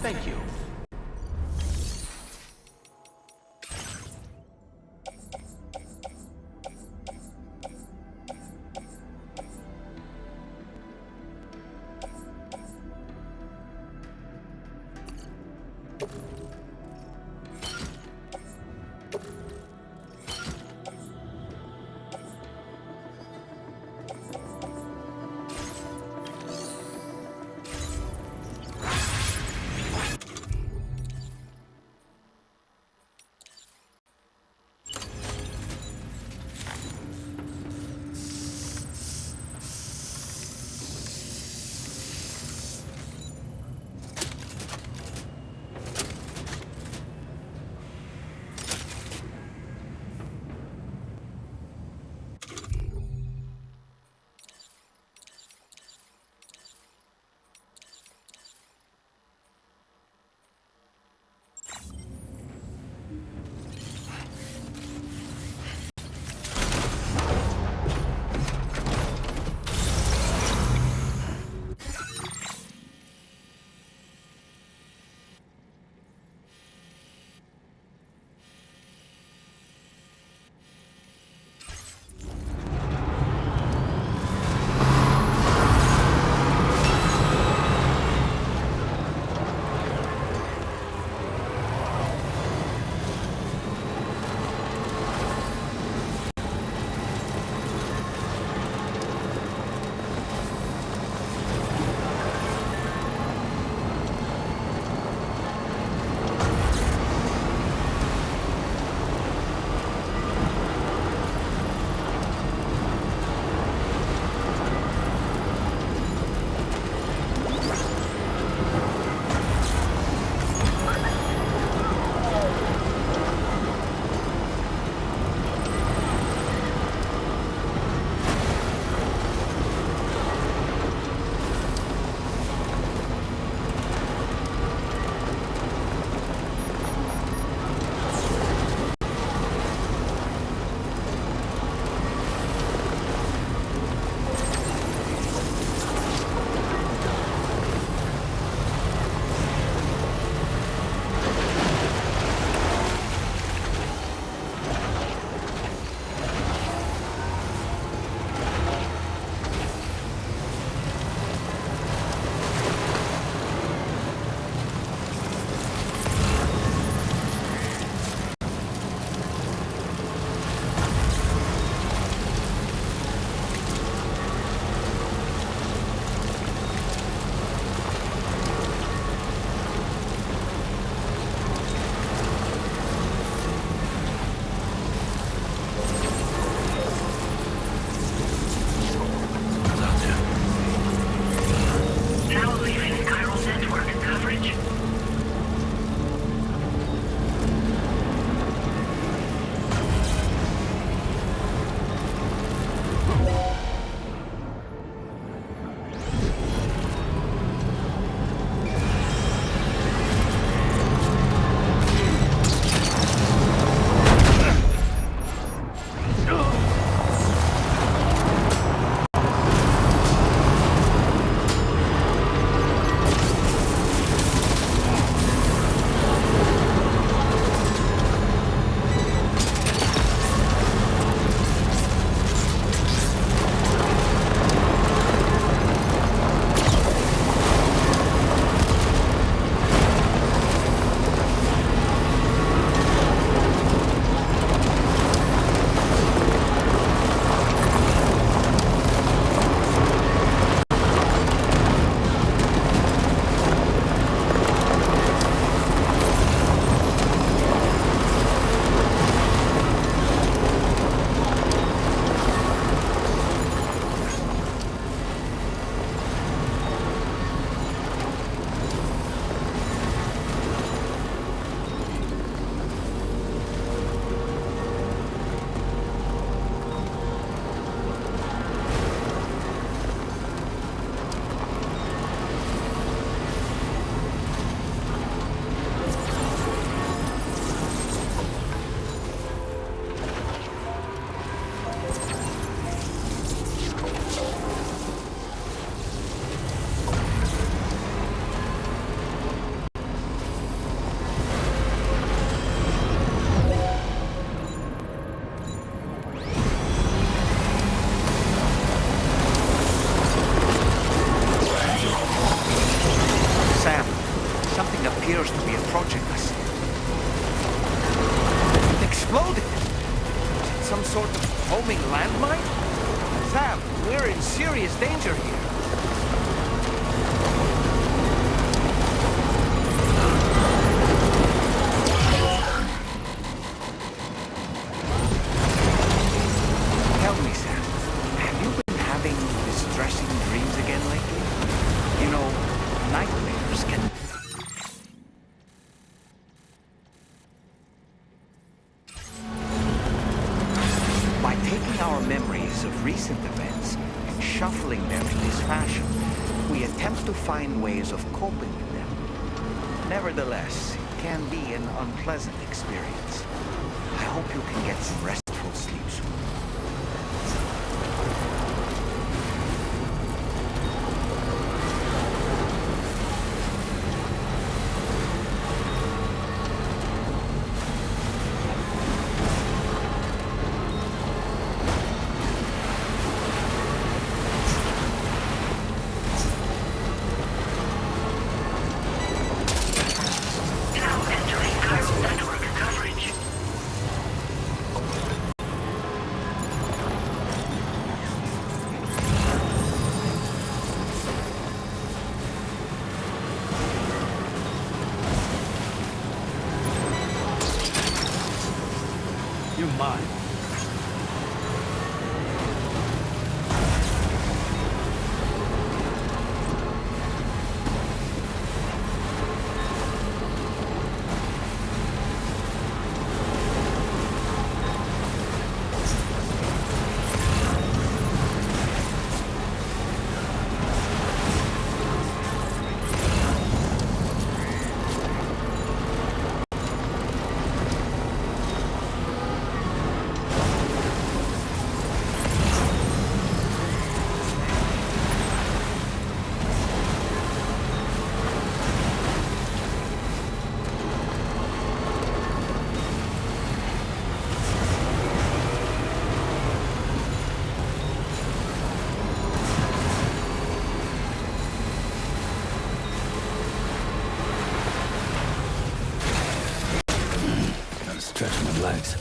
Thank you. some sort of homing landmine? Sam, we're in serious danger here. Tell me, Sam, have you been having distressing dreams again lately? You know, nightmares can... By taking our memories of recent events and shuffling them in this fashion, we attempt to find ways of coping with them. Nevertheless, it can be an unpleasant experience. I hope you can get some restful sleep soon. You're mine. Stretch my legs.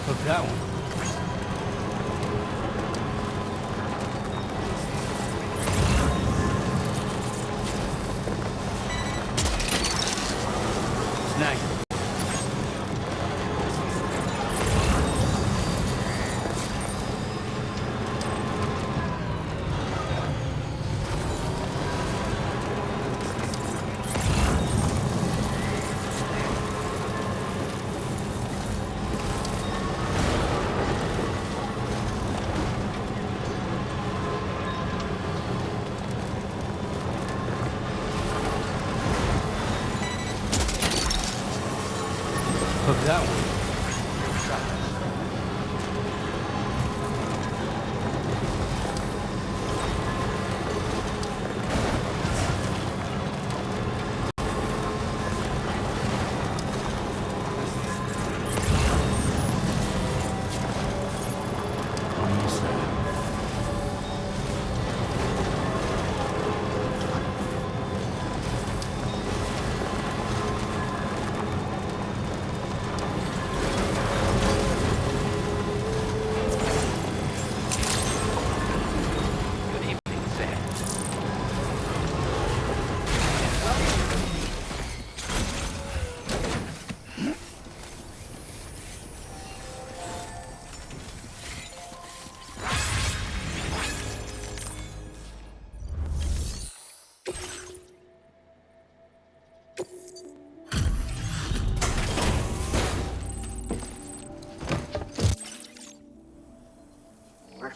Took that one. Snag it.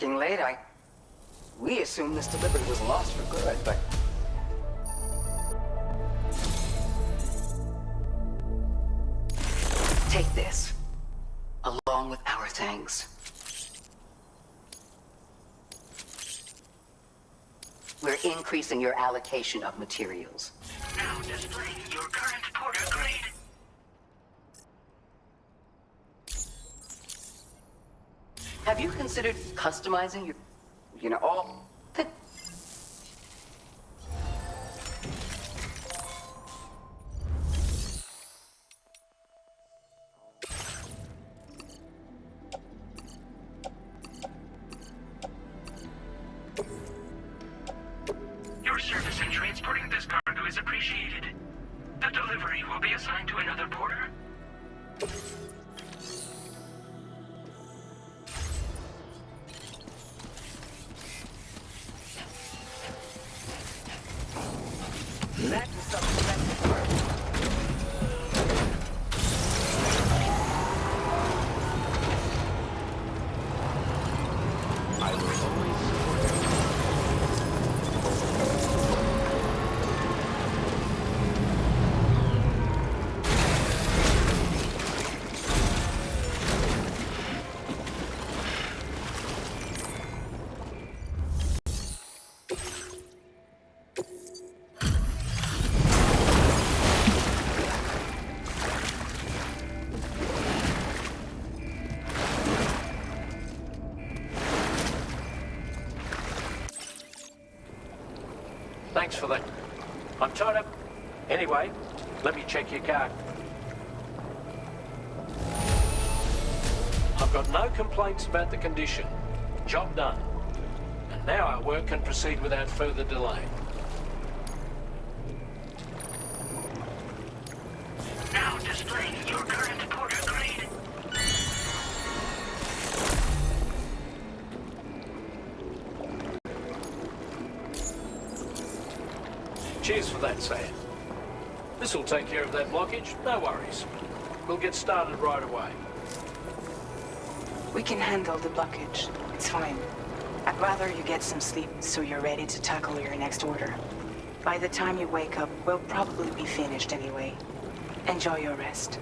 working late. We assumed this delivery was lost for good, but... Take this, along with our thanks. We're increasing your allocation of materials. Now displaying your current porter grade. Have you considered customizing your... all... the... Your service in transporting this cargo is appreciated. The delivery will be assigned to another porter. That was something that worked. I will always support you. Thanks for that. I'm tied up. Anyway, let me check your car. I've got no complaints about the condition. Job done. And now our work can proceed without further delay. Now displaying your current porter grade. Cheers for that, Sam. This'll take care of that blockage, no worries. We'll get started right away. We can handle the blockage. It's fine. I'd rather you get some sleep so you're ready to tackle your next order. By the time you wake up, we'll probably be finished anyway. Enjoy your rest.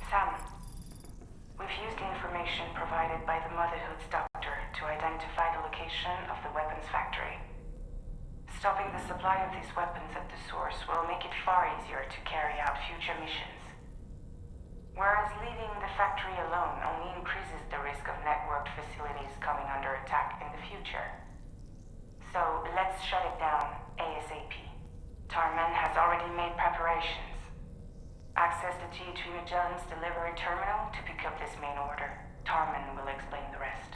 Sam, we've used the information provided by the Motherhood's doctor to identify the location of the weapons factory. Stopping the supply of these weapons at the source will make it far easier to carry out future missions. Whereas leaving the factory alone only increases the risk of networked facilities coming under attack in the future. So let's shut it down ASAP. Tarman has already made preparations. Access the T3 Magellan's delivery terminal to pick up this main order. Tarman will explain the rest.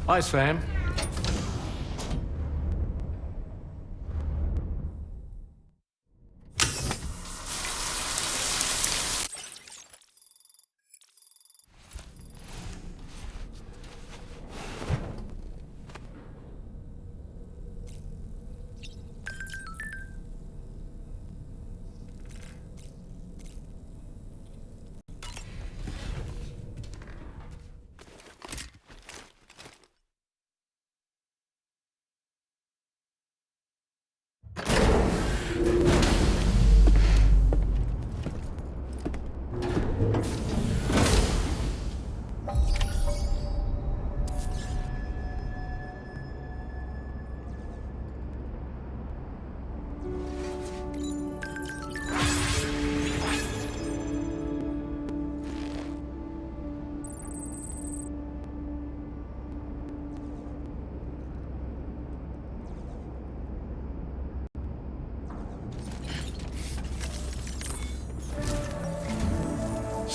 Hi, Sam.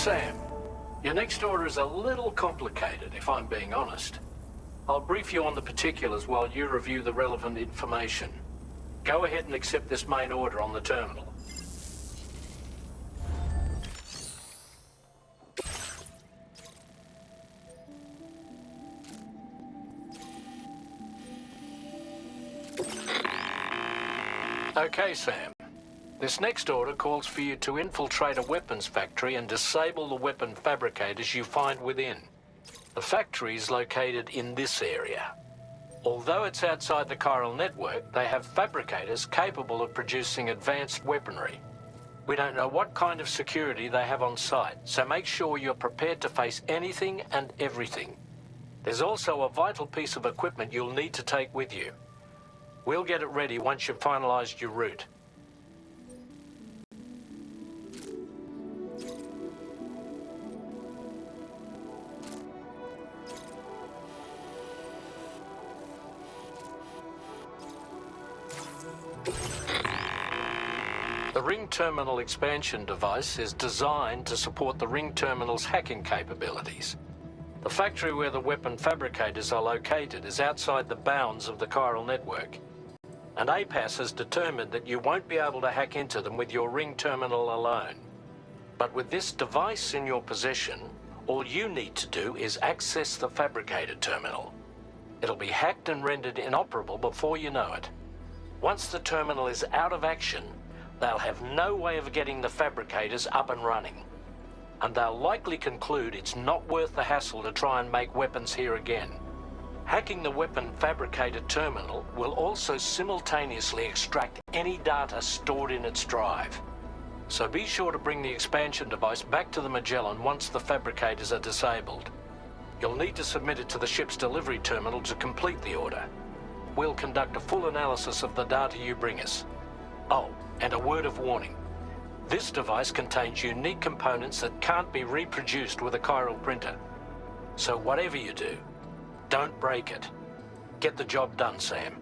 Sam, your next order is a little complicated, if I'm being honest. I'll brief you on the particulars while you review the relevant information. Go ahead and accept this main order on the terminal. Okay, Sam. This next order calls for you to infiltrate a weapons factory and disable the weapon fabricators you find within. The factory is located in this area. Although it's outside the chiral network, they have fabricators capable of producing advanced weaponry. We don't know what kind of security they have on site, so make sure you're prepared to face anything and everything. There's also a vital piece of equipment you'll need to take with you. We'll get it ready once you've finalized your route. The Ring Terminal expansion device is designed to support the Ring Terminal's hacking capabilities. The factory where the weapon fabricators are located is outside the bounds of the chiral network, and APAS has determined that you won't be able to hack into them with your Ring Terminal alone. But with this device in your possession, all you need to do is access the Fabricator terminal. It'll be hacked and rendered inoperable before you know it. Once the terminal is out of action, they'll have no way of getting the fabricators up and running. And they'll likely conclude it's not worth the hassle to try and make weapons here again. Hacking the weapon fabricator terminal will also simultaneously extract any data stored in its drive. So be sure to bring the expansion device back to the Magellan once the fabricators are disabled. You'll need to submit it to the ship's delivery terminal to complete the order. We'll conduct a full analysis of the data you bring us. Oh, and a word of warning. This device contains unique components that can't be reproduced with a chiral printer. So whatever you do, don't break it. Get the job done, Sam.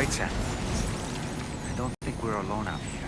Wait, Sam. I don't think we're alone out here.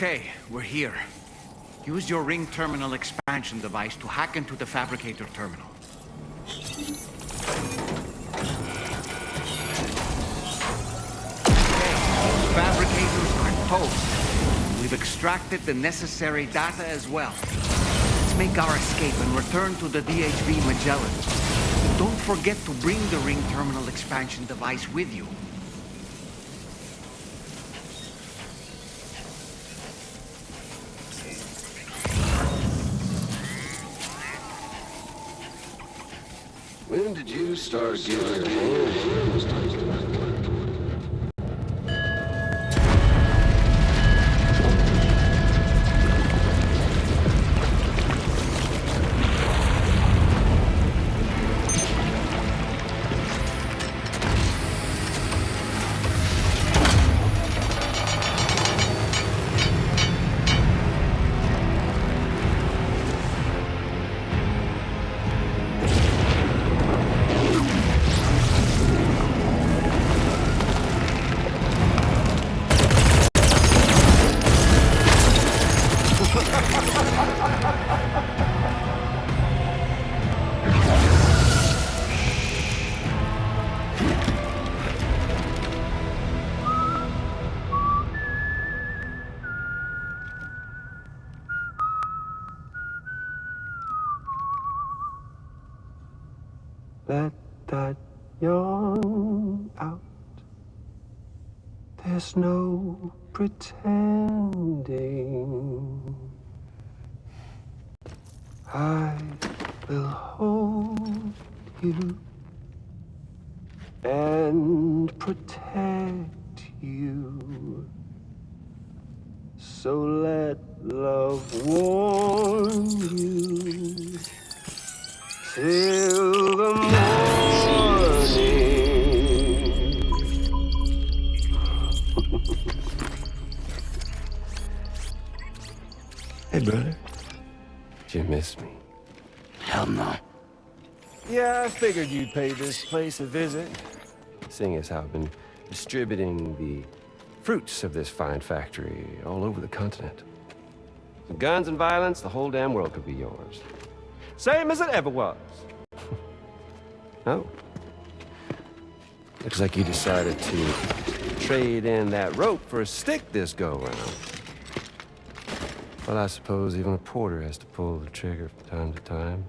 Okay, we're here. Use your ring terminal expansion device to hack into the Fabricator terminal. Okay, Fabricators are toast. We've extracted the necessary data as well. Let's make our escape and return to the DHV Magellan. Don't forget to bring the ring terminal expansion device with you. When did you start giving hands? Let that yawn out. There's no pretending. I will hold you and protect you. So let love warm you till the morning. Hey, brother. Did you miss me? Hell no. Yeah, I figured you'd pay this place a visit, seeing as how I've been distributing the fruits of this fine factory all over the continent. With guns and violence, the whole damn world could be yours. Same as it ever was. Oh. Looks like you decided to trade in that rope for a stick this go-around. Well, I suppose even a porter has to pull the trigger from time to time.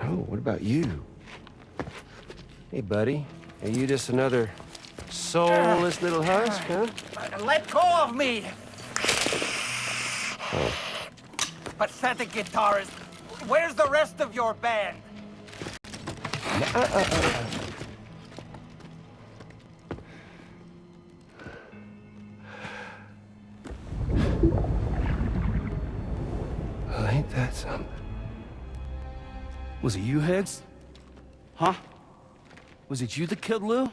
Oh, what about you? Hey, buddy. Are you just another soulless little husk, huh? Let go of me! Oh. Pathetic guitarist. Where's the rest of your band? Well, ain't that something? Was it you, Higgs? Huh? Was it you that killed Lou?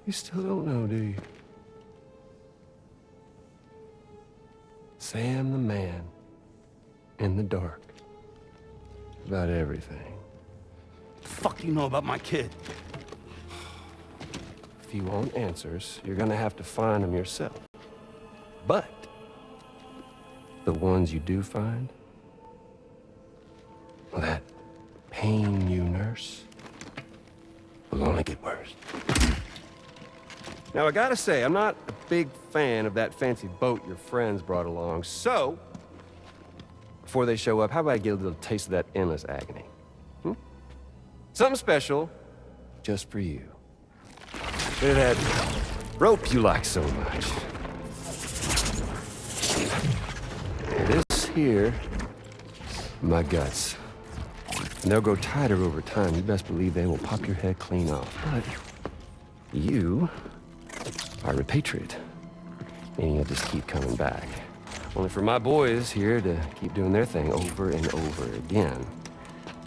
You still don't know, do you? Sam the man. In the dark. About everything. The fuck do you know about my kid? If you want answers, you're gonna have to find them yourself. But the ones you do find, well, that pain you nurse will only get worse. Now, I gotta say, I'm not a big fan of that fancy boat your friends brought along, so before they show up, how about I get a little taste of that endless agony? Something special just for you. Look at that rope you like so much. This here, my guts. And they'll grow tighter over time. You best believe they will pop your head clean off. But you are a patriot, meaning you'll just keep coming back. Only for my boys here to keep doing their thing over and over again.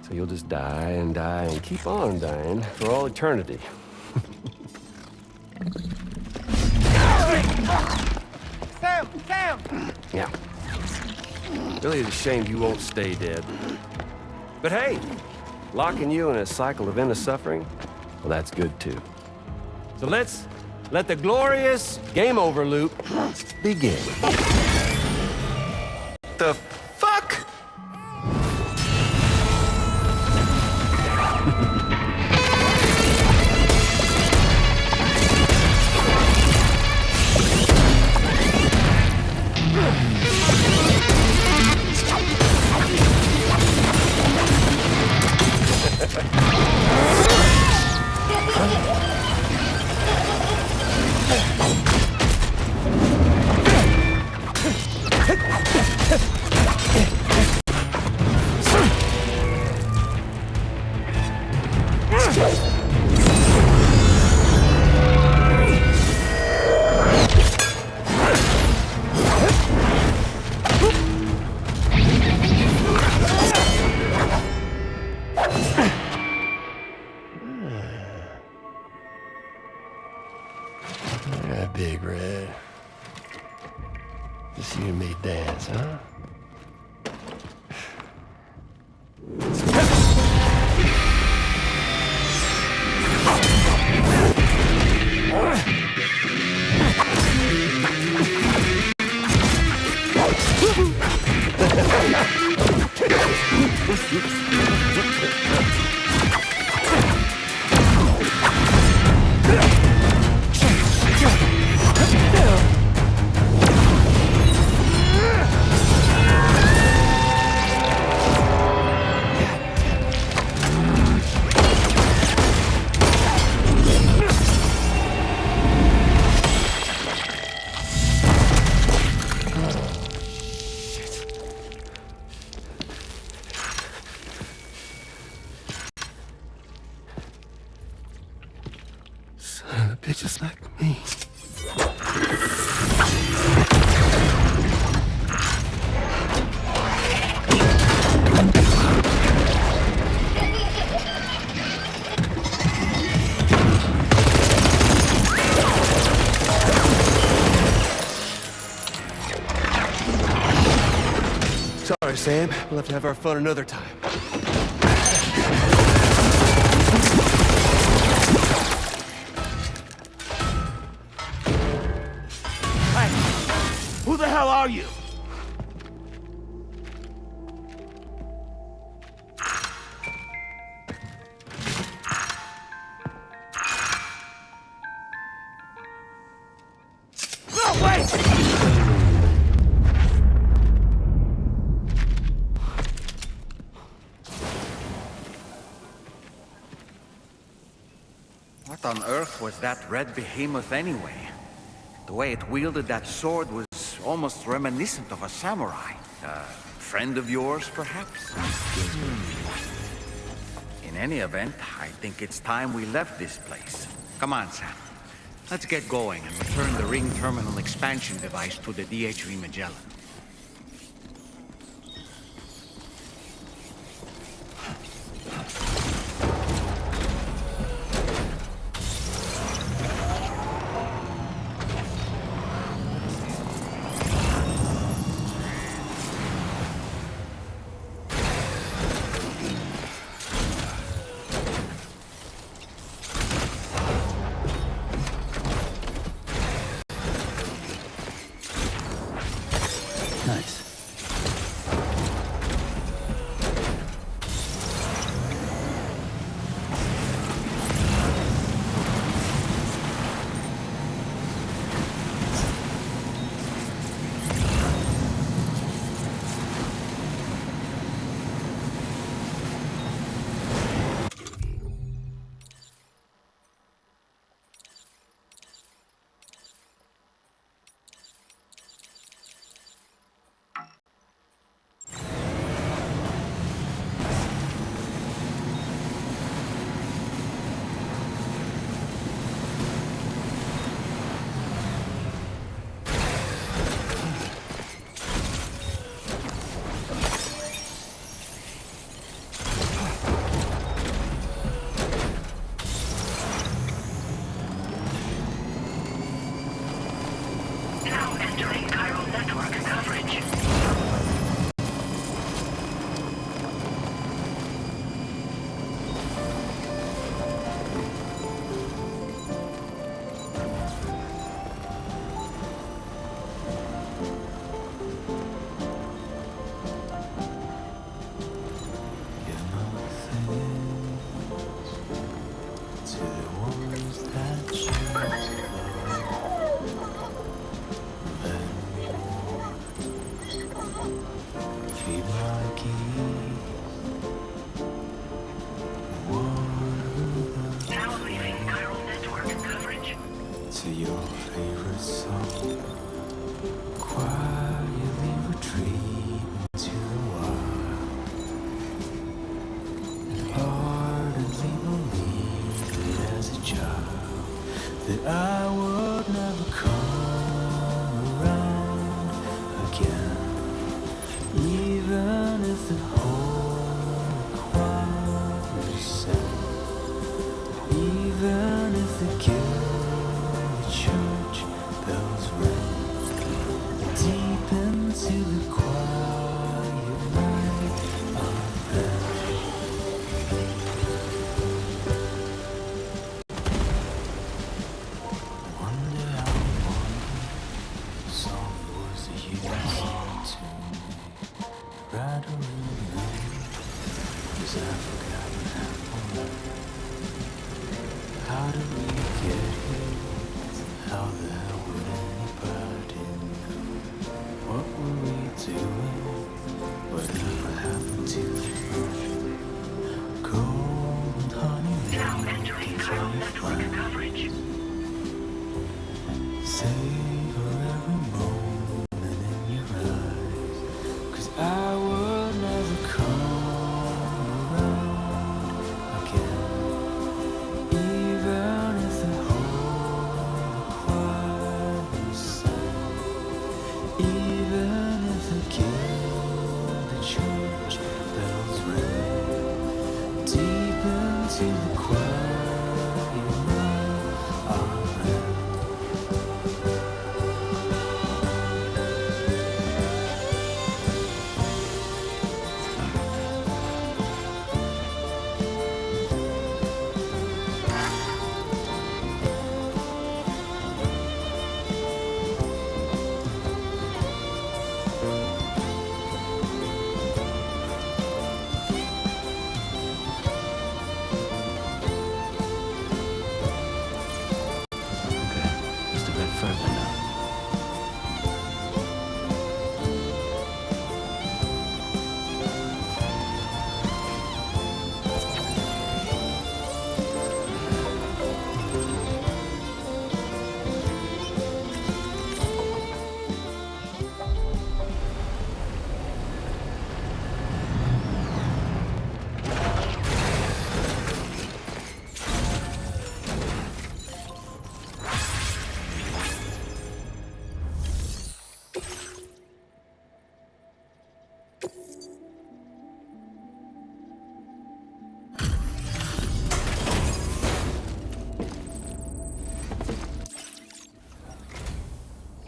So you'll just die and die and keep on dying for all eternity. Sam! Sam! Yeah. Really is a shame you won't stay dead. But hey, locking you in a cycle of endless suffering, well, that's good too. So let's Let the glorious game over loop begin. The fuck? Big Red. Just you and me dance, huh? Son of a bitch, just like me. Sorry, Sam. We'll have to have our fun another time. Who the hell are you? No, wait! What on earth was that red behemoth anyway? The way it wielded that sword was almost reminiscent of a samurai. A friend of yours, perhaps? In any event, I think it's time we left this place. Come on, Sam. Let's get going and return the ring terminal expansion device to the DHV Magellan. Nice. if the whole choir sang, even if the guild church bells rang, deep into the quiet night of them. One day I wonder, song was the years to me, rattling me, 'cause I forgot now. How did we get here? How the hell would anybody know? What were we doing? Whatever happened to cold honey? Now entering Chiral Network coverage. Savor every moment in your eyes, 'cause I would never come around again. Even if the whole choir sang, even if the guild, the church bells rang, deep into the quiet night I ran. Just a bit further now.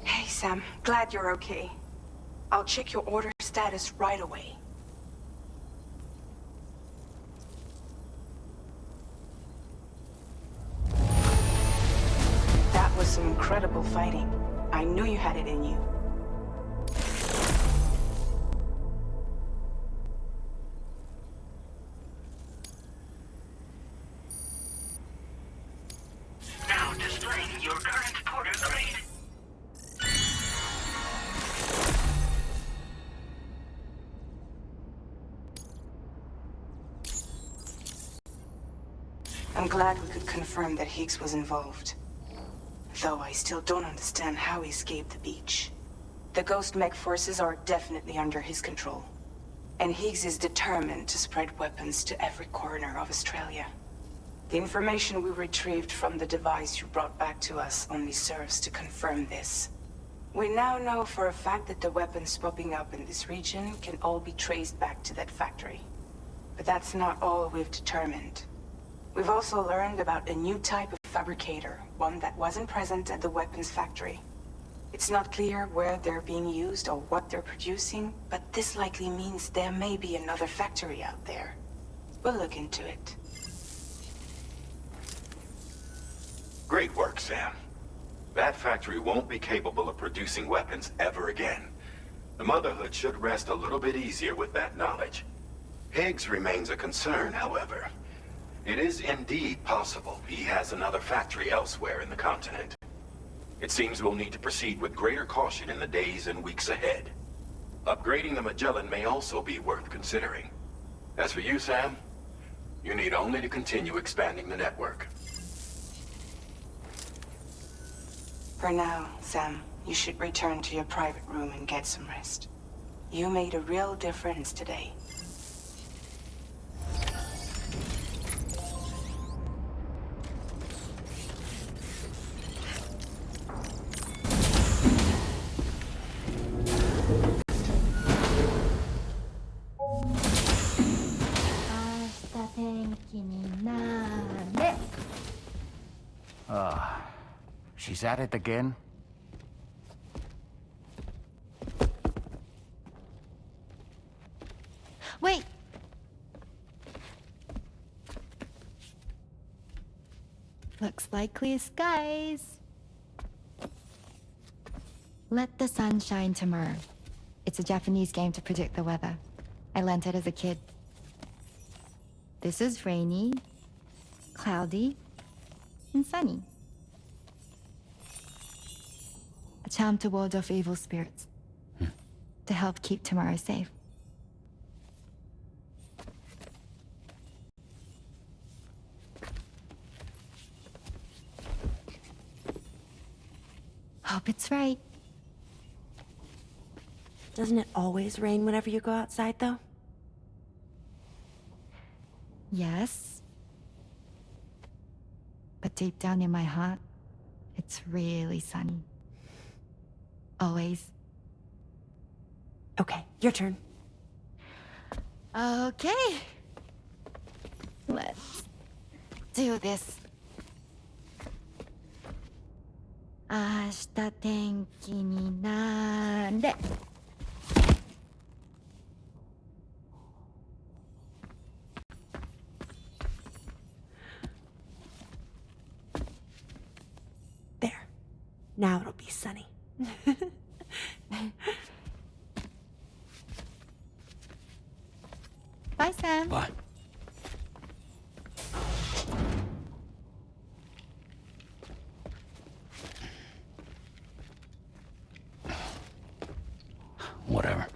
Hey, Sam. Glad you're okay. I'll check your order status right away. That was some incredible fighting. I knew you had it in you. Now displaying your current porter grade. I'm glad we could confirm that Higgs was involved. Though I still don't understand how he escaped the beach. The Ghost Mech forces are definitely under his control. And Higgs is determined to spread weapons to every corner of Australia. The information we retrieved from the device you brought back to us only serves to confirm this. We now know for a fact that the weapons popping up in this region can all be traced back to that factory. But that's not all we've determined. We've also learned about a new type of fabricator, one that wasn't present at the weapons factory. It's not clear where they're being used or what they're producing, but this likely means there may be another factory out there. We'll look into it. Great work, Sam. That factory won't be capable of producing weapons ever again. The Motherhood should rest a little bit easier with that knowledge. Higgs remains a concern, however. It is indeed possible he has another factory elsewhere in the continent. It seems we'll need to proceed with greater caution in the days and weeks ahead. Upgrading the Magellan may also be worth considering. As for you, Sam, you need only to continue expanding the network. For now, Sam, you should return to your private room and get some rest. You made a real difference today. She's at it again? Wait! Looks like clear skies. Let the sun shine tomorrow. It's a Japanese game to predict the weather. I learned it as a kid. This is rainy, cloudy, and sunny. A charm to ward off evil spirits. To help keep tomorrow safe. Hope it's right. Doesn't it always rain whenever you go outside, though? Yes. But deep down in my heart, it's really sunny. Always. Okay, your turn. Okay. Let's do this. 明日天気になれ。There. Now it'll be sunny. Bye, Sam. Bye. Whatever.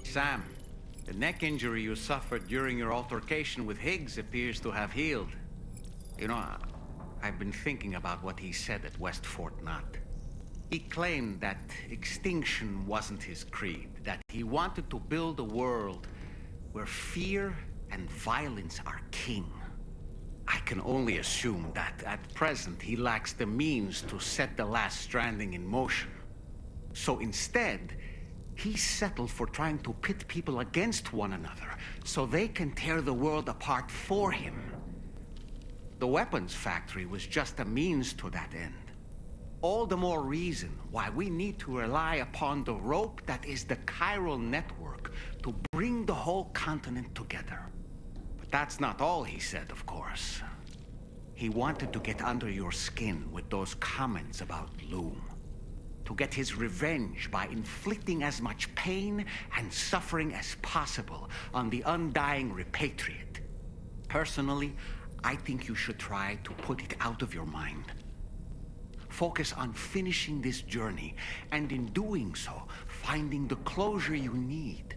Sam, the neck injury you suffered during your altercation with Higgs appears to have healed. You know, I've been thinking about what he said at West Fort Knot. He claimed that extinction wasn't his creed, that he wanted to build a world where fear and violence are king. I can only assume that at present he lacks the means to set the last Stranding in motion. So instead, he settled for trying to pit people against one another so they can tear the world apart for him. The weapons factory was just a means to that end. All the more reason why we need to rely upon the rope that is the chiral network to bring the whole continent together. But that's not all he said, of course. He wanted to get under your skin with those comments about Loom. To get his revenge by inflicting as much pain and suffering as possible on the undying repatriate. Personally, I think you should try to put it out of your mind. Focus on finishing this journey, and in doing so, finding the closure you need.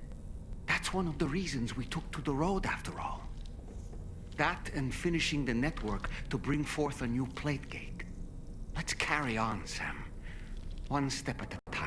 That's one of the reasons we took to the road, after all. That and finishing the network to bring forth a new plate gate. Let's carry on, Sam. One step at a time.